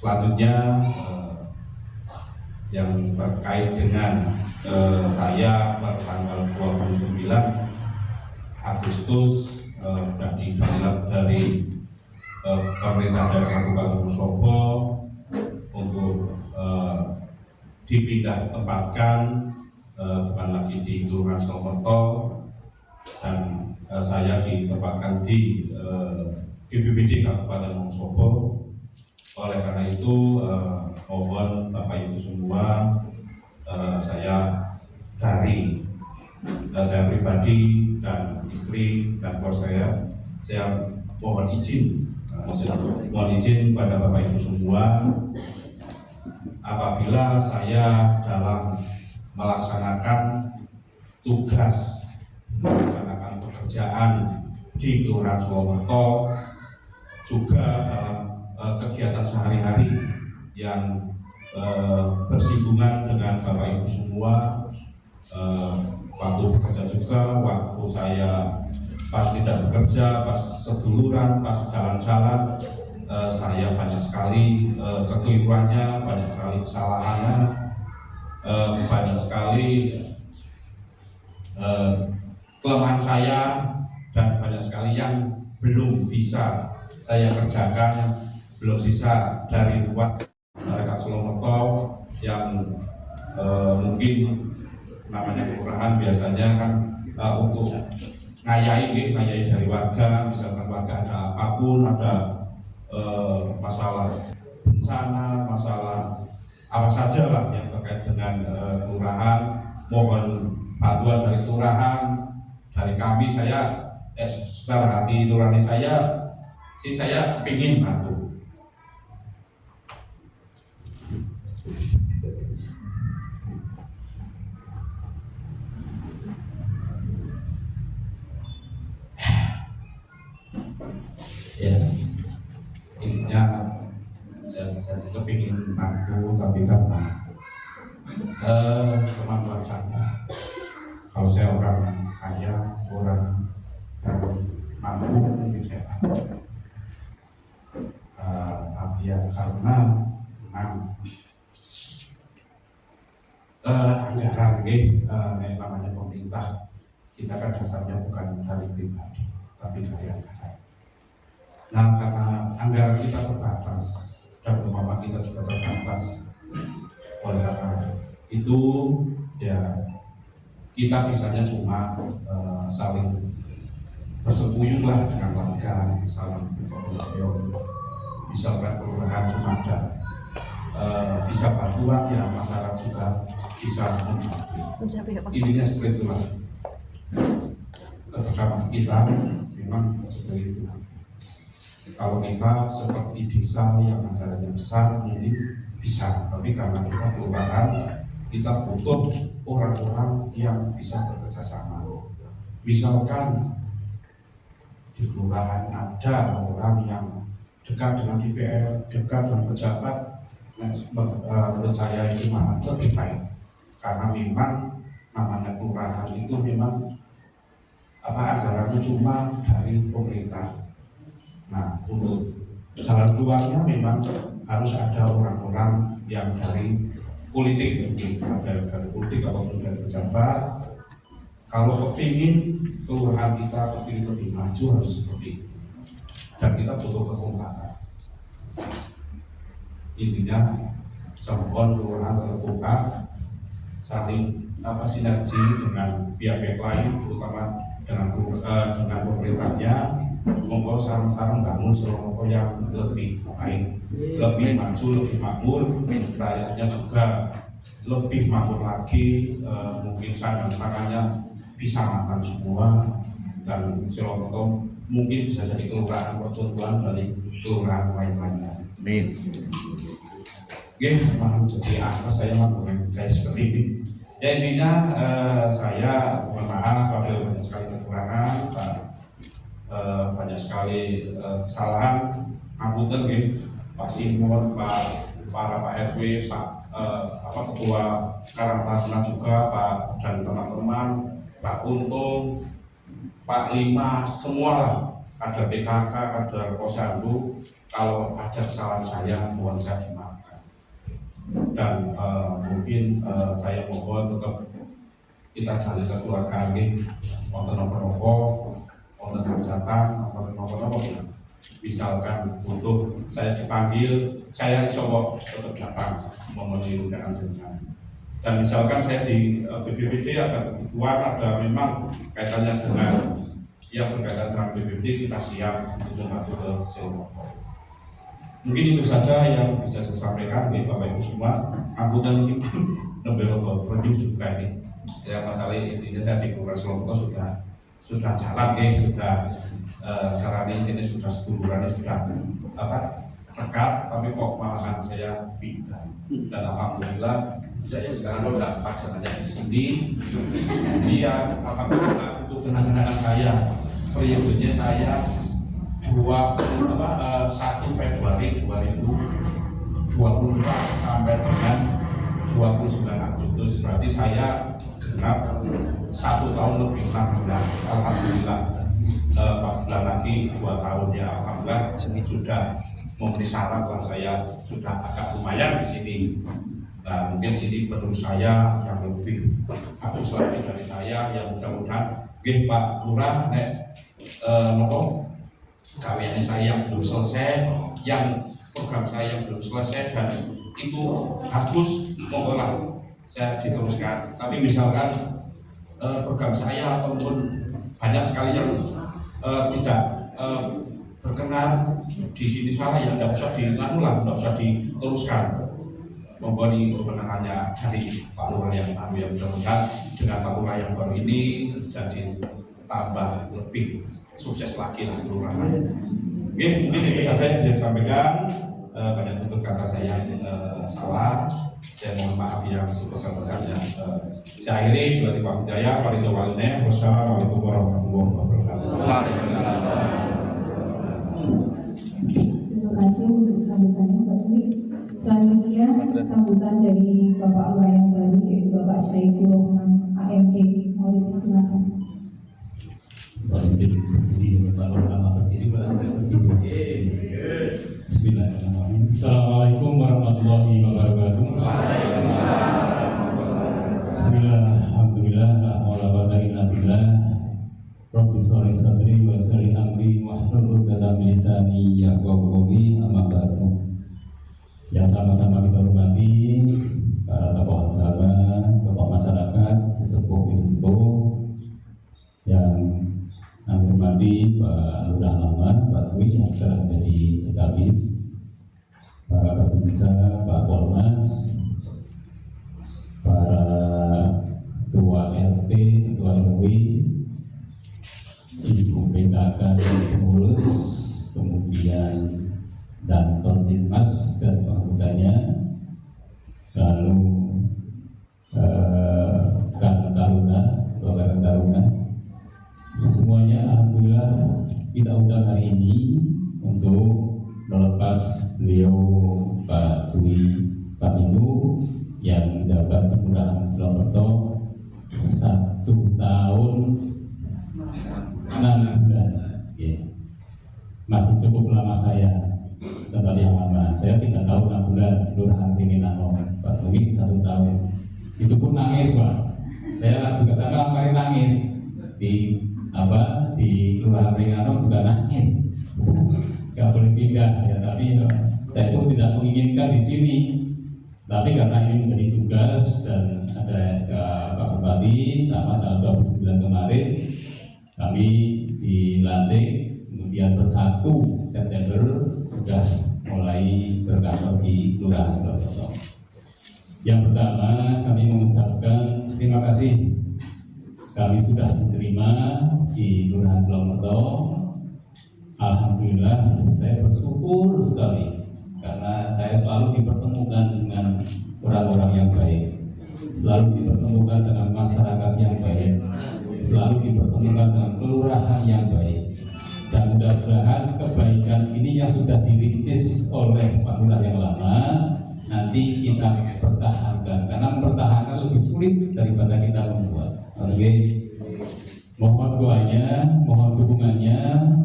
Selanjutnya yang terkait dengan saya pada tanggal 29 Agustus sudah didownload dari pemerintah daerah Kabupaten Wonosobo untuk dipindah tempatkan, bukan lagi di Kelurahan Slomerto, dan saya ditempatkan di BPBD Kabupaten Wonosobo. Oleh karena itu mohon Bapak Ibu semua, saya dari saya pribadi dan istri dan keluarga saya mohon izin kepada Bapak Ibu semua, apabila saya dalam melaksanakan tugas, melaksanakan pekerjaan di Kelurahan Slomerto, juga dalam kegiatan sehari-hari yang bersinggungan dengan Bapak Ibu semua, waktu bekerja juga, waktu saya pas tidak bekerja, pas seduluran, pas jalan-jalan, saya banyak sekali kekeliruannya, banyak sekali kesalahannya, banyak sekali kelemahan saya, dan banyak sekali yang belum bisa saya kerjakan, belum bisa dari buat masyarakat Slomerto yang mungkin namanya kelurahan biasanya kan untuk ngayai dari warga, misalkan warga ada apapun, ada masalah bencana, masalah apa saja lah yang terkait dengan kelurahan, mohon bantuan dari kelurahan, dari kami. Saya secara hati nurani saya ingin bantu. Ya, intinya saya kepingin bantu, tapi karena kemampuan saya, kalau saya orang kaya, orang mampu, mungkin saya tapi ya karena memang anggaran namanya pemerintah, kita kan dasarnya bukan dari pribadi, tapi dari anggaran. Nah, karena anggaran kita terbatas dan kemampuan kita juga terbatas, oleh karena itu ya kita bisanya cuma saling bersembunyi lah dengan warga, saling bergotong-royong. Misalkan kelurahan cuma ada bisa bantuan, ya masyarakat juga bisa membantu. Intinya seperti itulah kerjasama kita, memang seperti itu. Kalau kita seperti desa yang anggarannya besar mungkin bisa, tapi karena kita kelurahan, kita butuh orang-orang yang bisa bekerja sama. Misalkan di kelurahan ada orang yang dekat dengan DPR, dekat dengan pejabat, menurut saya itu malah lebih baik, karena memang namanya kelurahan itu memang anggarannya cuma dari pemerintah. Nah, untuk jalan keluarnya memang harus ada orang-orang yang dari politik, mungkin dari politik ataupun dari pejabat. Kalau kepingin kelurahan kita kepingin lebih maju, harus seperti itu. Dan kita butuh kekompakan. Intinya mohon kelurahan terbuka, saling sinergi dengan pihak-pihak lain, terutama dengan pemerintahnya. Monggo sarang-sarang bangun Slomerto yang lebih baik, lebih maju, lebih makmur, rakyatnya juga lebih makmur lagi. Mungkin sandang tangannya bisa makan semua, dan Slomerto mungkin bisa jadi kelurahan percontohan dari kelurahan lain-lainnya. Amin. Oke, mohon jadi apa saya menggunakan kayak seperti ini. Ya, intinya saya mohon maaf apabila banyak sekali kekurangan, banyak sekali kesalahan. Ngapunten nggih Pak Simon, para Pak RW, Ketua Karangtaruna juga, Pak dan teman-teman, Pak Untung, Pak Lima, semua lah ada PKK, ada posyandu. Kalau ada kesalahan saya, mohon saya dimaafkan. Dan mungkin saya mohon tetap kita jalin kekeluargaan ini, wonten apa-apa, wonten hajatan, wonten apa-apa. Misalkan butuh saya dipanggil, saya insya Allah tetap datang memenuhi undangan jenengan. Dan misalkan saya di BPBD ada kebutuhan, ada memang kaitannya dengan yang berkaitan dengan BPBD, kita siap untuk masuk ke Selomoko. Mungkin itu saja yang bisa saya sampaikan nih Bapak Ibu semua. Angkutan ini Nobel Produce juga ini. Ya masalah intinya dari Kelurahan Selomoko sudah jalan nih, sudah caranya ini sudah sedulurannya sudah dekat, tapi kok malahan saya pindah. Dan alhamdulillah saya sekarang udah paksaannya di sini. Dia alhamdulillah untuk kenang-kenangan saya, periodenya saya 1 Februari 2024 sampai dengan 29 Agustus, berarti saya genap 1 tahun lebih 6 bulan. Alhamdulillah 4 bulan lagi 2 tahun ya, alhamdulillah sudah memenuhi syarat lah, saya sudah agak lumayan di sini. Nah mungkin ini menurut saya yang lebih bagus lagi dari saya, yang mudah-mudahan Pak Lurah nopo kawiannya saya yang belum selesai, yang program saya yang belum selesai dan itu bagus, monggolah saya diteruskan. Tapi misalkan program saya ataupun banyak sekali yang tidak berkenan di sini salah, yang tidak usah dilakukan, tidak usah diteruskan. Monggo ini kemenangannya dari Pak Lurah yang baru, yang mudah-mudahan dengan Pak Lurah yang baru ini jadi tambah lebih sukses lagi lah kelurahan. Oke, mungkin itu saja yang bisa sampaikan. Banyak tutur kata saya salah, saya mohon maaf yang sebesar-besarnya. Saya akhiri dari Pak Hidayah, Pak Ridho Walidnya. Wassalamualaikum warahmatullahi wabarakatuh. Terima kasih untuk sambutannya Pak Cumi. Selanjutnya sambutan dari Bapak Lurah yang baru, yaitu Bapak Syaiful Rahman AMD. Mohon dipersilakan. Bismillahirrahmanirrahim. Assalamualaikum warahmatullahi wabarakatuh. Bismillah, alhamdulillah, la haula wa la quwwata illa billah. Rabbi shrah sadri wa yassir li amri wahlul 'uqdatam min lisani yafqahu qawli. Amma ba'du. Yang sama-sama kita hormati para tokoh agama, tokoh masyarakat, sesepuh sesepuh, yang kami hormati Pak Lurah Lama, Pak Dwi yang sekarang menjadi Kabid, para Babinsa, Pak Polmas, para Ketua RT, Ketua RW, Ibu PKK dan pengurus, kemudian Danton Dinmas dan penganggotanya, lalu Karang Taruna, Karang Taruna, semuanya alhamdulillah kita undang hari ini untuk melepas beliau Pak Dwi Pamilu yang menjabat Kelurahan Selomoko 1 tahun 6 bulan. Ya. Masih cukup lama saya tempat yang lama. Saya 3 tahun 6 bulan Kelurahan Ringinano. Pak Dwi 1 tahun. Itu pun nangis Pak. Saya juga sana kemarin nangis di Kelurahan Ringinano juga nangis. Gak boleh pindah ya, tapi saya pun tidak menginginkan di sini. Tapi karena ini menjadi tugas dan ada SK Pak Bupati sama tanggal 29 kemarin kami dilantik, kemudian per 1 September sudah mulai berkantor di Kelurahan Selomoko. Yang pertama kami mengucapkan terima kasih, kami sudah diterima di Kelurahan Selomoko. Alhamdulillah, saya bersyukur sekali karena saya selalu dipertemukan dengan orang-orang yang baik, selalu dipertemukan dengan masyarakat yang baik, selalu dipertemukan dengan kelurahan yang baik. Dan mudah-mudahan kebaikan ini yang sudah dirintis oleh Pak Lurah yang lama nanti kita pertahankan, karena mempertahankan lebih sulit daripada kita membuat. Oke. Mohon doanya, mohon dukungannya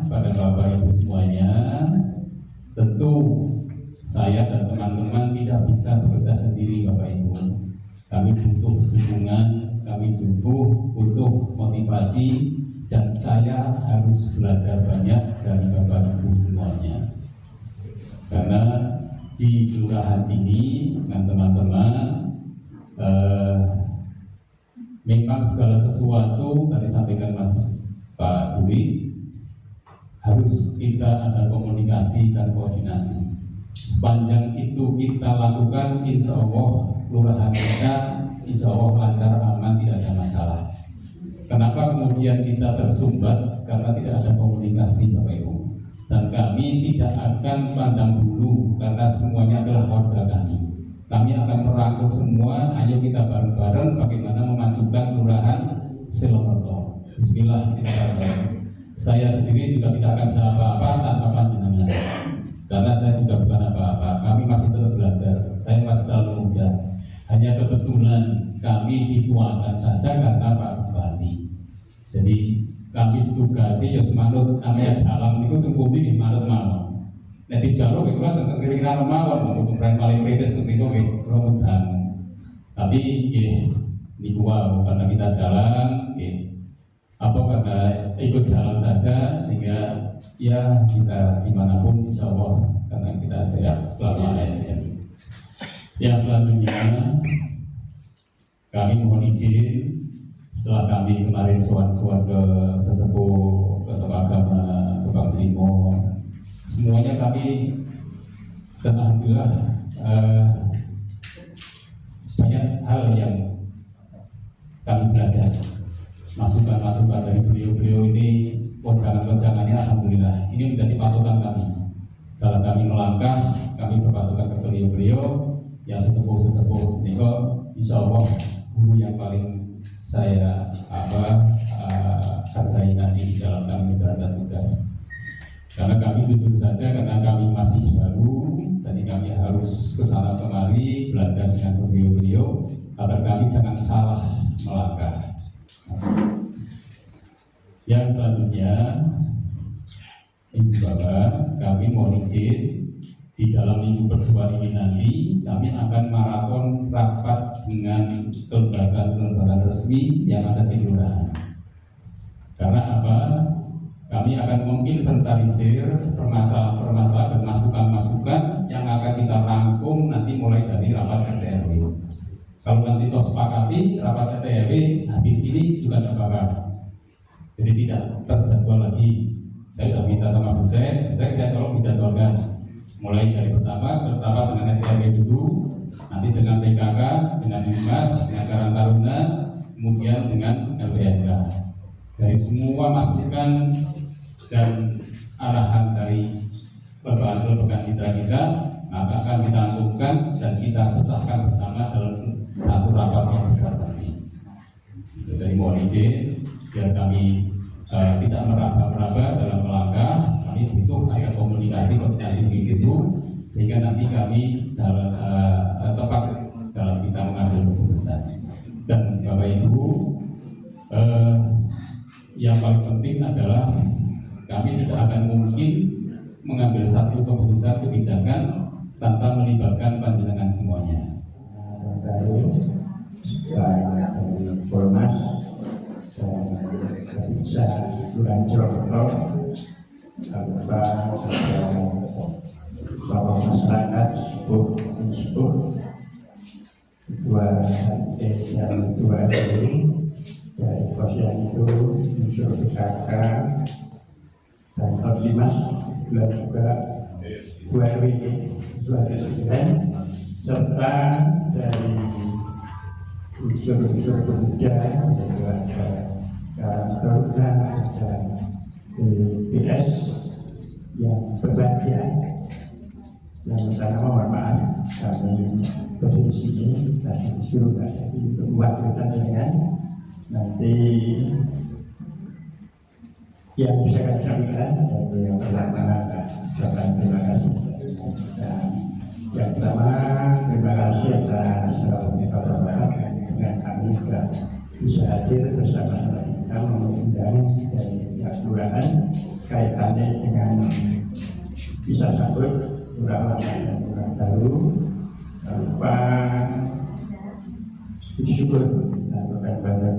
pada Bapak Ibu semuanya. Tentu saya dan teman-teman tidak bisa bekerja sendiri Bapak Ibu. Kami butuh dukungan, kami butuh motivasi, dan saya harus belajar banyak dari Bapak Ibu semuanya. Karena di kelurahan ini dengan teman-teman memang segala sesuatu tadi sampaikan Mas Pak Dwi, harus kita ada komunikasi dan koordinasi. Sepanjang itu kita lakukan, insya Allah kelurahan kita insya Allah lancar, aman, tidak ada masalah. Kenapa kemudian kita tersumbat? Karena tidak ada komunikasi Bapak Ibu. Dan kami tidak akan pandang bulu karena semuanya adalah warga kami. Kami akan merangkul semua, ayo kita bareng-bareng bagaimana memajukan kelurahan Silomerto. Bismillah, kita bareng. Saya sendiri juga tidak akan bisa apa-apa tanpa panjenengan. Karena saya juga bukan apa-apa, kami masih tetap belajar. Saya masih terlalu muda. Hanya kebetulan kami dituakan saja karena Pak Bupati. Jadi kami ditugasi ya semanut namanya dalam itu tunggu di manut mawon. Nek dijaluk iku ora kira-kira mawon untuk paling kritis untuk itu kula mudah. Tapi nggih niku wae karena kita dalam nggih. Apa karena ikut jalan saja sehingga ya kita dimanapun insya Allah karena kita sehat selama ASN. Yang selanjutnya kami mohon izin setelah kami kemarin sowan-sowan ke sesepuh ke tokoh agama ke Bang Simo, semuanya kami dan alhamdulillah banyak hal yang kami belajar. Masukan-masukan dari beliau-beliau ini, wejangan-wejangannya alhamdulillah ini menjadi patokan kami. Kalau kami melangkah, kami berpatokan ke beliau-beliau yang sesepuh-sesepuh ini kok insya Allah guru yang paling saya hargai nanti di dalam kami menjalankan tugas. Karena kami jujur saja, karena kami masih baru, jadi kami harus kesana kemari belajar dengan beliau-beliau agar kami jangan salah melangkah. Yang selanjutnya, Ibu Bapak, kami mohon izin di dalam minggu berdua ini nanti kami akan maraton rapat dengan kelembagaan resmi yang ada di kelurahan. Karena apa? Kami akan menginventarisir permasalahan dan masukan-masukan yang akan kita rangkum nanti mulai dari rapat RT RW. Kalau nanti toh sepakati rapat RT RW habis ini juga tidak apa-apa. Jadi tidak terjadwal lagi. Saya sudah minta sama Bu saya tolong dijadwalkan. Mulai dari pertama dengan RT RW dulu, nanti dengan PKK, dengan Dinas, dengan Karang Taruna, kemudian dengan LPNK. Dari semua masukan dan arahan dari lembaga mitra kita, maka akan kita lakukan dan kita tetapkan bersama dalam satu rapat yang besar tadi. Jadi mohon izin biar kami tidak meraba-raba dalam melangkah, kami butuh ada koordinasi begitu sehingga nanti kami tepat dalam kita mengambil keputusan. Dan Bapak Ibu, yang paling penting adalah kami tidak akan mungkin mengambil satu keputusan kebijakan tanpa melibatkan panjenengan semuanya. Formas bisa Silomerto tanpa bapak masyarakat sepuh dua yang dua ini dari posisi itu unsur PKK dan Dimas dan juga Bu RW Presiden serta dari unsur-unsur pemuda juga Taruna dan BPS yang berbahagia. Yang pertama mohon maaf kami berdiri sini dan disuruh jadi membuat pertanyaan nanti yang bisa kami sampaikan yaitu yang pertama ucapan terima kasih dan yang pertama terima kasih atas Bapak dengan kami juga bisa hadir bersama-sama. kita mengundang dari pihak kelurahan kaitannya dengan bisa sambut lurah lama dan lurah baru berupa puji syukur dan kepada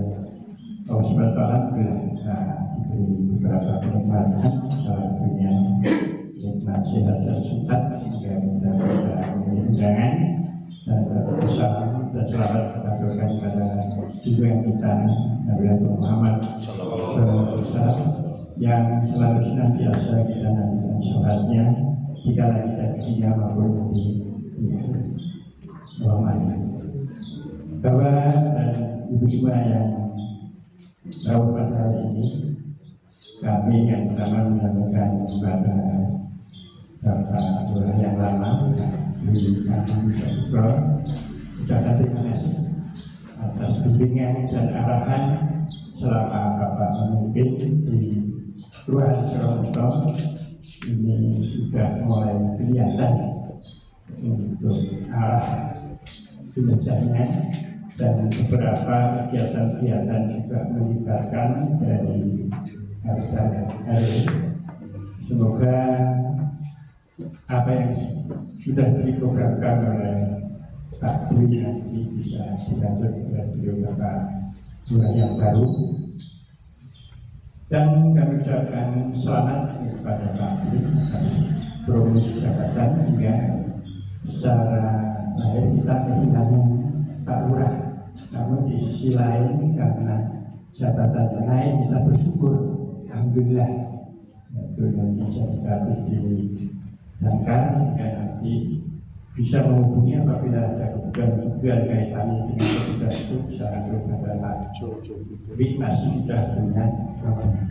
Allah SWT diberi beberapa kenikmatan, salah satunya nikmat sehat dan sehat sehingga kita bisa memberi undangan dan berusaha dan selamat mengaturkan pada tujuan kita Nabi Muhammad SAW yang selalu senantiasa kita nantikan sholatnya jika kita dunia maupun di Muhammadiyah. Bapak dan Ibu semua yang rawuh pada hari ini, kami yang pertama menyampaikan kepada Bapak Lurah yang lama di Kampung Syukro, ucapkan terima kasih atas bimbingan dan arahan selama Bapak memimpin di Kelurahan Surakarta. Ini sudah mulai kelihatan untuk arah kinerjanya dan beberapa kegiatan-kegiatan juga melibatkan dari RT. Semoga apa yang sudah diprogramkan oleh Pak Dwi nanti bisa dilanjut oleh beliau Bapak Lurah yang baru. Dan kami ucapkan selamat kepada Pak Dwi atas promosi jabatan hingga secara lahir kita kehilangan Pak Lurah. Namun di sisi lain karena jabatannya naik kita bersyukur, alhamdulillah. Itu nanti kita dihidangkan sehingga nanti bisa menghubungi apabila ada kebutuhan kaitannya dengan kebutuhan itu bisa langsung pada Pak Dwi masih sudah punya namanya.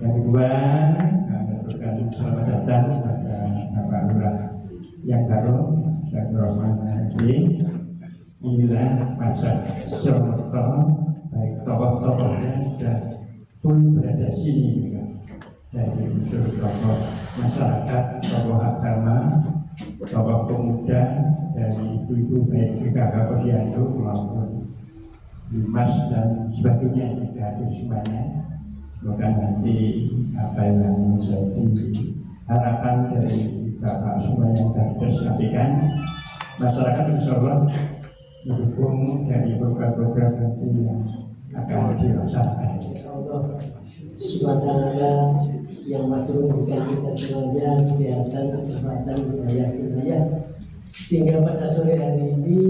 Yang kedua, kami berikan selamat datang kepada Bapak Lurah yang baru dan Rohman Haji. Inilah masa Surakarta, baik tokoh-tokohnya sudah full berada sini juga. Dari unsur tokoh masyarakat, tokoh agama, tokoh pemuda, dari ibu-ibu baik PKK Posyandu maupun Dimas dan sebagainya juga hadir semuanya. Semoga nanti apa yang menjadi harapan dari Bapak semua yang tadi disampaikan, masyarakat insya Allah mendukung dari program-program nanti yang akan dilaksanakan. Allah SWT yang masih memberikan kita semuanya kesehatan, kesempatan, hidayah, sehingga pada sore hari ini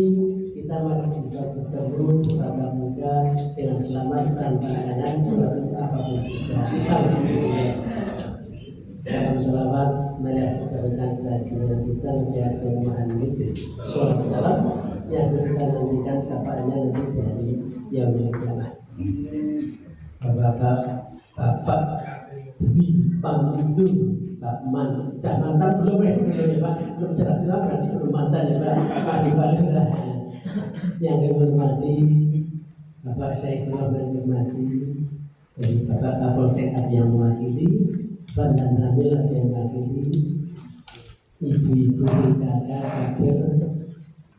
kita masih bisa bertemu bertatap muka dengan selamat tanpa halangan suatu apapun juga. Alhamdulillah. Salam selamat, mari kita berikan kehajian kita melihat kemahan itu. Salam yang kita nantikan sapaannya lebih dari yang kiamat. Bapak Dwi Pandu Pak Man, mantan belum ya Pak, belum jelas berarti belum mantan ya Pak, masih balik lah. Yang dihormati Bapak Syaikh yang dihormati dari Bapak Kapolsek yang mewakili, Pak dan Ramil yang mewakili, ibu-ibu kakak kader,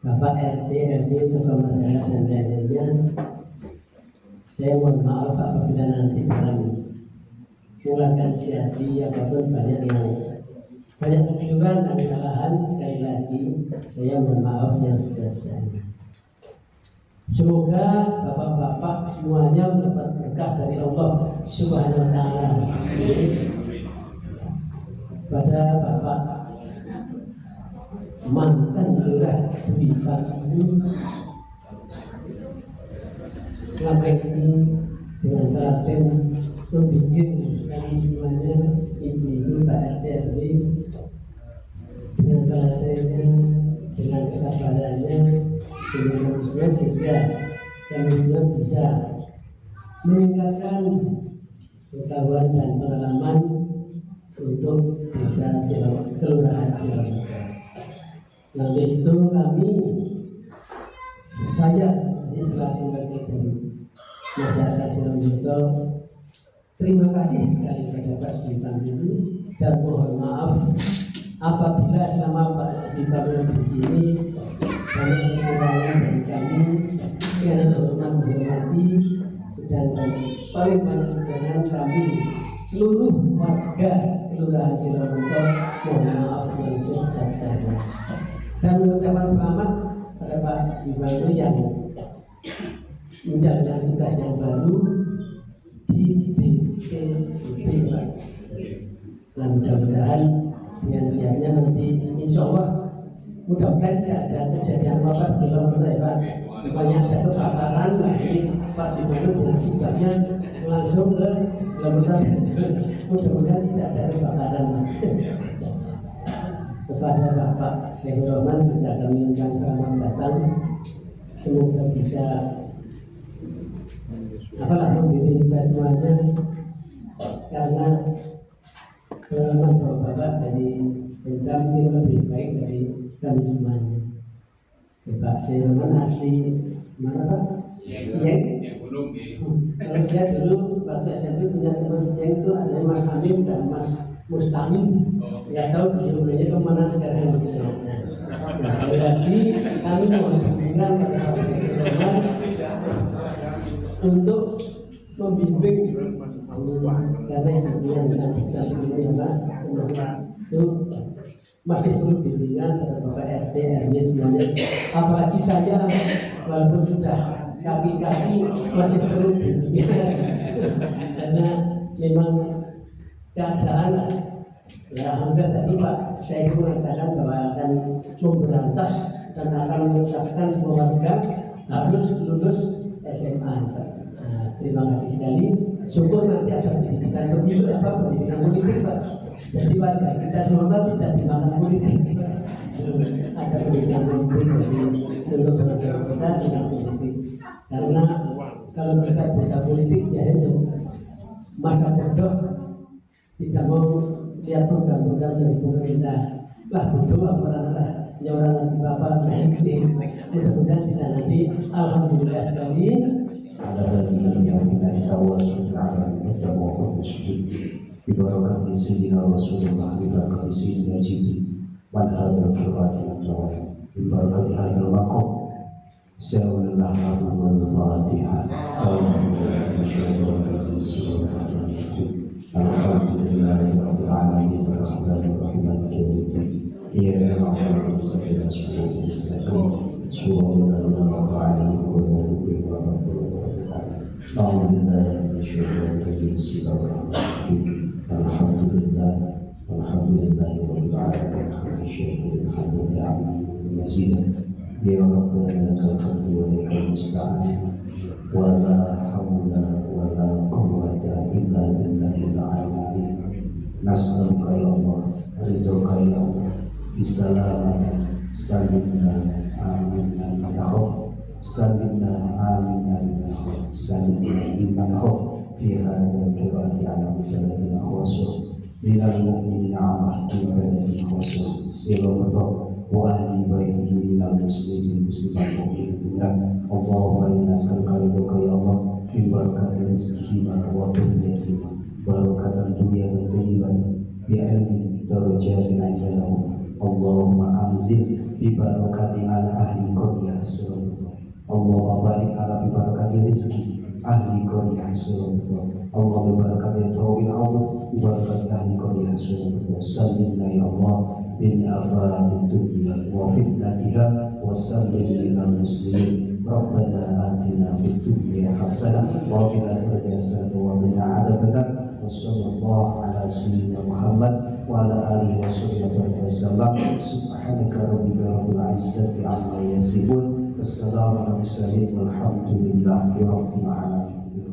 Bapak RT, RW, tokoh masyarakat dan lain-lainnya. Saya mohon maaf apabila nanti dalam mengurangkan hati apapun banyak kekeliruan dan kesalahan. Sekali lagi saya mohon maaf yang sebesar-besarnya. Semoga bapak-bapak semuanya mendapat berkah dari Allah Subhanahu wa Ta'ala. Pada Bapak mantan Lurah Dwi Pandu selama ini dengan telaten membimbing kami semuanya, ibu-ibu Pak RT RW, dengan telatennya, dengan kesabarannya, dengan kondisinya sehingga kami semua bisa meningkatkan pengetahuan dan pengalaman untuk desa Kelurahan Surakarta. Lalu itu saya selaku wakil dari masyarakat Surakarta, terima kasih sekali kepada Pak Dwi Pandu dan mohon maaf apabila selama Pak Dwi Pandu di sini kami kekurangan dari kami dengan hormat menghormati dan paling banyak dengan kami seluruh warga Kelurahan Cilomonto, mohon maaf yang sebesar-besarnya, dan mengucapkan selamat pada Pak Gibran yang menjalankan tugas yang baru di BPUD. Nah, mudah-mudahan dengan biarnya nanti insya Allah mudah-mudahan tidak ada kejadian apa di Cilomonto ya Pak. Banyak ada kebakaran, nah ini Pak Gibran dengan sigapnya langsung ke Cilomonto. Mudah-mudahan tidak ada kebakaran. Kepada Bapak Syekh Rohman juga kami ucapkan selamat datang. Semoga bisa membimbing kita semuanya, karena pengalaman Bapak dari Pemda mungkin lebih baik dari kami semuanya. Pak Syekh Rohman asli mana Pak? Setieng. Kalau saya dulu waktu SMP punya teman Setieng itu ada Mas Amin dan Mas Mustaqim. Nggak tahu beliau-beliaunya kemana sekarang. Nah, sekali lagi kami mohon bimbingan pada Pak Syekh Rohman untuk membimbing, karena yang cantik-cantik ini ya Pak, itu masih perlu bimbingan pada Bapak RT, RW semuanya. Apalagi saya walaupun sudah kaki-kaki masih perlu bimbingan karena memang keadaan ya hampir tadi Pak saya mengatakan bahwa akan memberantas dan akan menuntaskan semua warga harus lulus SMA. Nah, terima kasih sekali. Syukur nanti ada pendidikan pemilu pendidikan politik Pak. Jadi warga kita semua tidak dimakan politik. Ada pendidikan politik jadi untuk belajar kita dengan politik. Karena kalau kita buta politik ya itu masa bodoh tidak mau lihat program-program dari pemerintah. Lah bodoh apa nyawaran nanti Bapak mudah-mudahan tidak nanti. Alhamdulillah sekali. Ada lagi yang kita tahu sebenarnya kita mohon bersyukur ibarat Sayyidina Rasulullah ibarat Sayyidina Jibril wa hadal kiram ibarat hadal maqam sa'ulillah wal fatihah alhamdulillahi rabbil alamin arrahmanir rahim maliki yaumiddin iyyaka na'budu wa iyyaka nasta'in subhanallah wa bihamdihi أعوذ بالله من الشيطان الرجيم بسم الله الرحمن الرحيم الحمد لله رب العالمين حمد الشاكر الحمد لله المزيد يا ربنا لك الحمد ولك المستعان ولا حول ولا قوة إلا بالله العلي نسألك يا الله رضاك يا الله بالسلامة سلمنا آمين من خوف سلمنا آمنا من خوف سلمنا ممن خوف في هذا الكرات على بلدنا خاصة من المؤمنين عامة في بلدنا خاصة سيرته وأهل بيته من المسلمين المؤمنين اللهم إنا نسألك رضاك يا الله من بركة رزقهما وذريتهما بركة الدنيا طيبة بعلم درجات عندنا اللهم أنزل ببركة على أهل قرية سيرته Allah barik ala bibarakati rizki ahli qaryah surabaya. Allah bibarakati tawil Allah bibarakati ahli qaryah surabaya. Sallimna ya Allah bin afati dunya wa fitnatiha wa sallim lil muslimin. Rabbana atina fid dunya hasanah wa fil akhirati hasanah wa qina adzabannar. Wassallallahu ala sayyidina Muhammad wa ala alihi wasallam. Subhanaka rabbika rabbil izzati amma yasifun. Assalamualaikum warahmatullahi wabarakatuh.